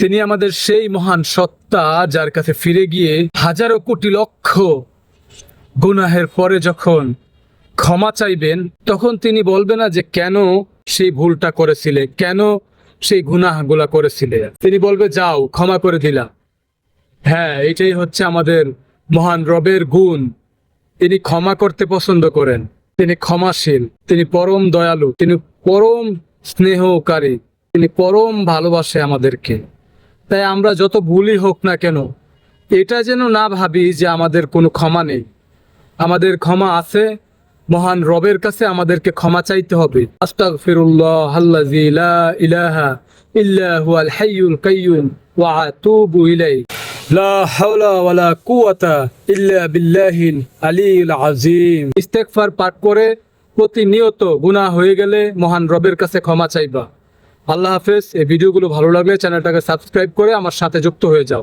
তিনি আমাদের সেই মহান সত্তা যার কাছে ফিরে গিয়ে হাজারো কোটি লক্ষ গুনাহের পরে যখন ক্ষমা চাইবেন, তখন তিনি বলবেন না যে কেন সেই ভুলটা করেছিলে, কেন সেই গুনাহগুলা করেছিলে। তিনি বলবে যাও, ক্ষমা করে দিলাম। হ্যাঁ, এটাই হচ্ছে আমাদের মহান রবের গুণ। তিনি ক্ষমা করতে পছন্দ করেন, তিনি ক্ষমাশীল, তিনি পরম দয়ালু, তিনি পরম স্নেহকারী, তিনি পরম ভালোবাসে আমাদেরকে। তাই আমরা যত ভুলই হোক না কেন, এটা যেন না ভাবি যে আমাদের কোনো ক্ষমা নেই। আমাদের ক্ষমা আছে, মহান রবের কাছে আমাদেরকে ক্ষমা চাইতে হবে। আস্তাগফিরুল্লাহ আল্লাযী লা ইলাহা ইল্লা হুয়াল হাইয়ুল কাইয়্যুম ওয়া আতুবু ইলাইহি লা হাওলা ওয়ালা কুওয়াতা ইল্লা বিল্লাহিল আলিয়্যিল আযীম। ইস্তেগফার পাঠ করে প্রতিনিয়ত গুনাহ হয়ে গেলে মহান রবের কাছে ক্ষমা চাইবা। আল্লাহ হাফেজ। এই ভিডিওগুলো ভালো লাগলে চ্যানেলটাকে সাবস্ক্রাইব করে আমার সাথে যুক্ত হয়ে যাও।